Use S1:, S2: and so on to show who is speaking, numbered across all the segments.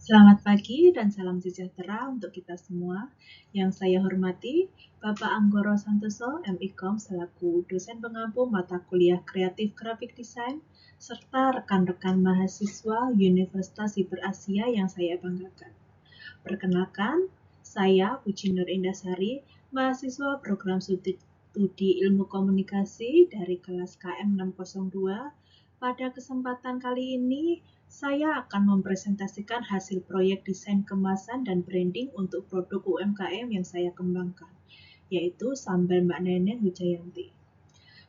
S1: Selamat pagi dan salam sejahtera untuk kita semua. Yang saya hormati, Bapak Anggoro Santoso, MIKOM, selaku dosen pengampu mata kuliah Kreatif Graphic Design, serta rekan-rekan mahasiswa Universitas Siber Asia yang saya banggakan. Perkenalkan, saya Puji Nur Indasari, mahasiswa program studi Ilmu Komunikasi dari kelas KM 602. Pada kesempatan kali ini, saya akan mempresentasikan hasil proyek desain kemasan dan branding untuk produk UMKM yang saya kembangkan, yaitu Sambal Mbak Neneng Wijayanti.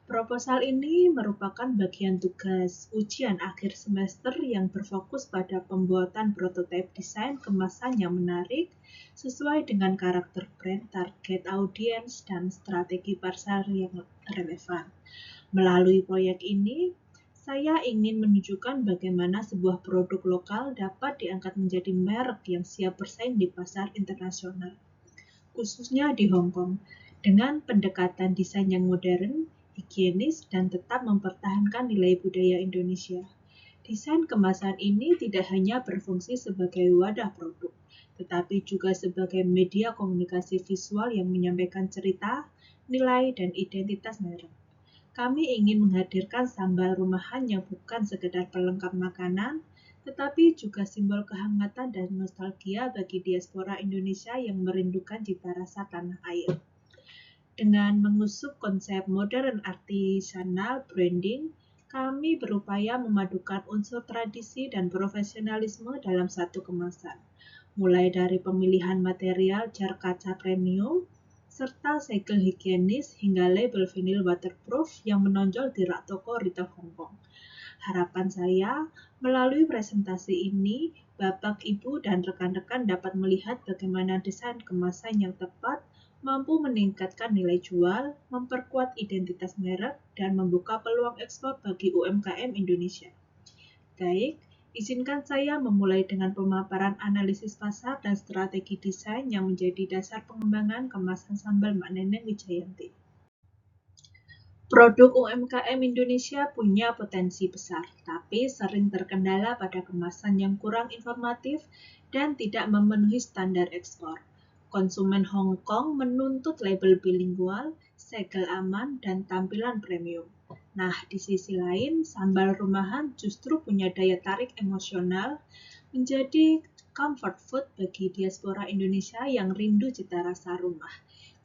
S1: Proposal ini merupakan bagian tugas ujian akhir semester yang berfokus pada pembuatan prototipe desain kemasan yang menarik sesuai dengan karakter brand, target audiens, dan strategi pasar yang relevan. Melalui proyek ini, saya ingin menunjukkan bagaimana sebuah produk lokal dapat diangkat menjadi merek yang siap bersaing di pasar internasional, khususnya di Hong Kong, dengan pendekatan desain yang modern, higienis, dan tetap mempertahankan nilai budaya Indonesia. Desain kemasan ini tidak hanya berfungsi sebagai wadah produk, tetapi juga sebagai media komunikasi visual yang menyampaikan cerita, nilai, dan identitas merek. Kami ingin menghadirkan sambal rumahan yang bukan sekedar pelengkap makanan, tetapi juga simbol kehangatan dan nostalgia bagi diaspora Indonesia yang merindukan cita rasa tanah air. Dengan mengusung konsep modern artisanal branding, kami berupaya memadukan unsur tradisi dan profesionalisme dalam satu kemasan, mulai dari pemilihan material jar kaca premium, serta segel higienis hingga label vinil waterproof yang menonjol di rak toko retail Hong Kong. Harapan saya, melalui presentasi ini, Bapak, Ibu, dan rekan-rekan dapat melihat bagaimana desain kemasan yang tepat mampu meningkatkan nilai jual, memperkuat identitas merek, dan membuka peluang ekspor bagi UMKM Indonesia. Baik, izinkan saya memulai dengan pemaparan analisis pasar dan strategi desain yang menjadi dasar pengembangan kemasan sambal Mbak Neneng Wijayanti. Produk UMKM Indonesia punya potensi besar, tapi sering terkendala pada kemasan yang kurang informatif dan tidak memenuhi standar ekspor. Konsumen Hong Kong menuntut label bilingual, segel aman, dan tampilan premium. Nah, di sisi lain, sambal rumahan justru punya daya tarik emosional, menjadi comfort food bagi diaspora Indonesia yang rindu cita rasa rumah.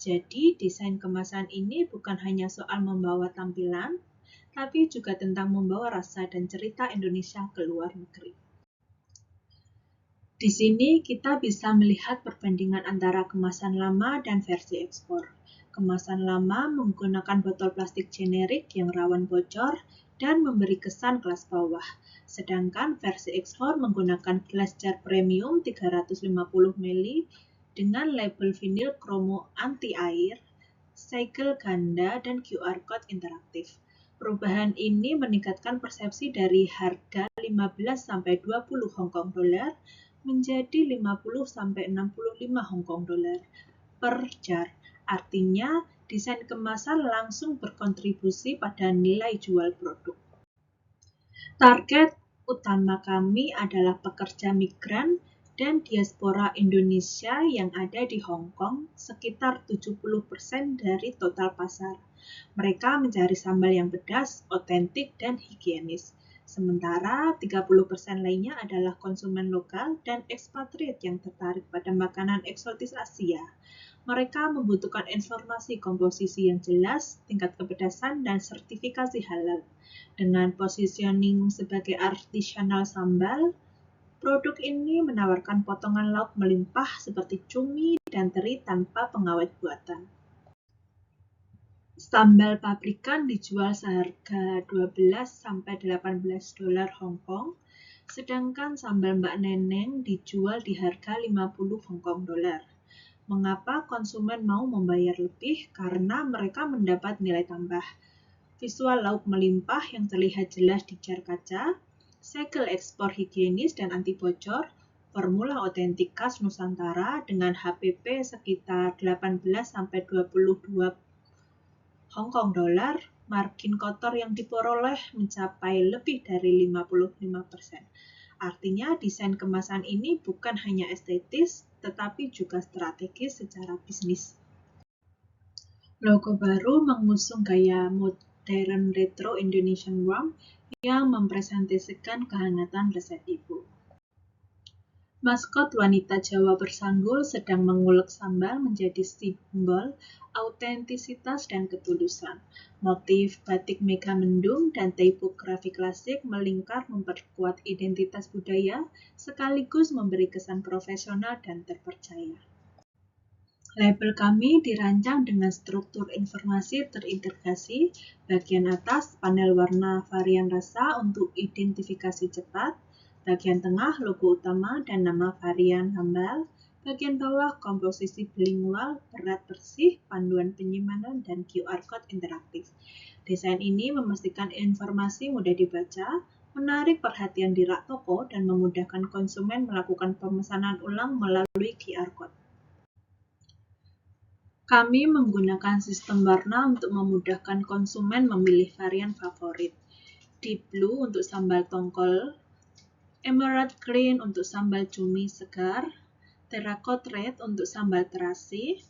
S1: Jadi, desain kemasan ini bukan hanya soal membawa tampilan, tapi juga tentang membawa rasa dan cerita Indonesia ke luar negeri. Di sini kita bisa melihat perbandingan antara kemasan lama dan versi ekspor. Kemasan lama menggunakan botol plastik generik yang rawan bocor dan memberi kesan kelas bawah. Sedangkan versi ekspor menggunakan gelas jar premium 350 ml dengan label vinil kromo anti air, segel ganda, dan QR code interaktif. Perubahan ini meningkatkan persepsi dari harga 15-20 Hong Kong dolar menjadi 50-65 Hong Kong dolar per jar. Artinya, desain kemasan langsung berkontribusi pada nilai jual produk. Target utama kami adalah pekerja migran dan diaspora Indonesia yang ada di Hong Kong, sekitar 70% dari total pasar. Mereka mencari sambal yang pedas, otentik, dan higienis. Sementara 30% lainnya adalah konsumen lokal dan ekspatriat yang tertarik pada makanan eksotis Asia. Mereka membutuhkan informasi komposisi yang jelas, tingkat kepedasan, dan sertifikasi halal. Dengan positioning sebagai artisanal sambal, produk ini menawarkan potongan lauk melimpah seperti cumi dan teri tanpa pengawet buatan. Sambal pabrikan dijual seharga 12-18 dolar Hong Kong, sedangkan sambal Mbak Neneng dijual di harga 50 Hong Kong dolar. Mengapa konsumen mau membayar lebih? Karena mereka mendapat nilai tambah. Visual lauk melimpah yang terlihat jelas di jar kaca, segel ekspor higienis dan anti bocor, formula otentik khas Nusantara dengan HPP sekitar 18-22 Hong Kong dolar, margin kotor yang diperoleh mencapai lebih dari 55%. Artinya desain kemasan ini bukan hanya estetis, tetapi juga strategis secara bisnis. Logo baru mengusung gaya modern retro Indonesian warmth yang mempresentasikan kehangatan resep ibu. Maskot wanita Jawa bersanggul sedang mengulek sambal menjadi simbol autentisitas dan ketulusan. Motif batik mega mendung dan tipografi klasik melingkar memperkuat identitas budaya sekaligus memberi kesan profesional dan terpercaya. Label kami dirancang dengan struktur informasi terintegrasi. Bagian atas panel warna varian rasa untuk identifikasi cepat. Bagian tengah logo utama dan nama varian sambal. Bagian bawah komposisi bilingual, berat bersih, panduan penyimpanan, dan QR Code interaktif. Desain ini memastikan informasi mudah dibaca, menarik perhatian di rak toko, dan memudahkan konsumen melakukan pemesanan ulang melalui QR Code. Kami menggunakan sistem warna untuk memudahkan konsumen memilih varian favorit. Deep Blue untuk sambal tongkol, Emerald Green untuk sambal cumi segar, Terracotta Red untuk sambal terasi.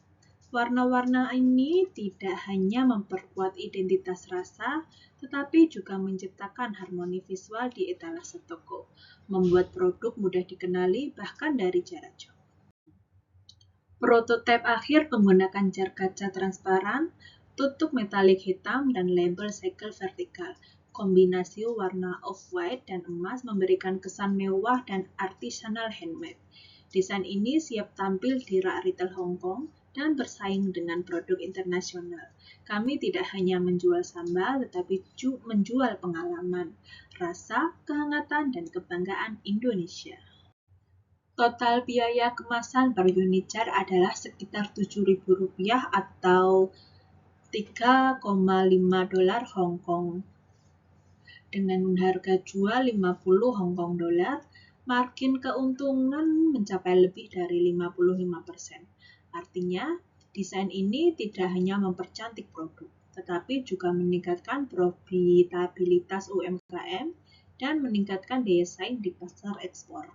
S1: Warna-warna ini tidak hanya memperkuat identitas rasa, tetapi juga menciptakan harmoni visual di etalase toko, membuat produk mudah dikenali bahkan dari jarak jauh. Prototipe akhir menggunakan jar kaca transparan, tutup metalik hitam, dan label segel vertikal. Kombinasi warna off-white dan emas memberikan kesan mewah dan artisanal handmade. Desain ini siap tampil di rak retail Hong Kong dan bersaing dengan produk internasional. Kami tidak hanya menjual sambal, tetapi juga menjual pengalaman, rasa, kehangatan, dan kebanggaan Indonesia. Total biaya kemasan per unit jar adalah sekitar Rp7.000 atau $3,5 Hong Kong. Dengan harga jual 50 Hong Kong dolar, margin keuntungan mencapai lebih dari 55%. Artinya, desain ini tidak hanya mempercantik produk, tetapi juga meningkatkan profitabilitas UMKM dan meningkatkan daya saing di pasar ekspor.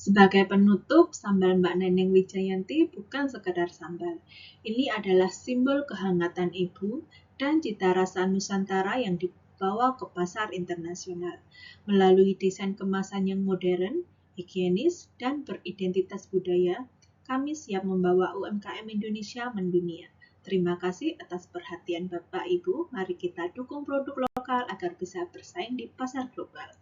S1: Sebagai penutup, sambal Mbak Neneng Wijayanti bukan sekedar sambal. Ini adalah simbol kehangatan ibu dan cita rasa Nusantara yang dibawa ke pasar internasional. Melalui desain kemasan yang modern, higienis, dan beridentitas budaya, kami siap membawa UMKM Indonesia mendunia. Terima kasih atas perhatian Bapak Ibu. Mari kita dukung produk lokal agar bisa bersaing di pasar global.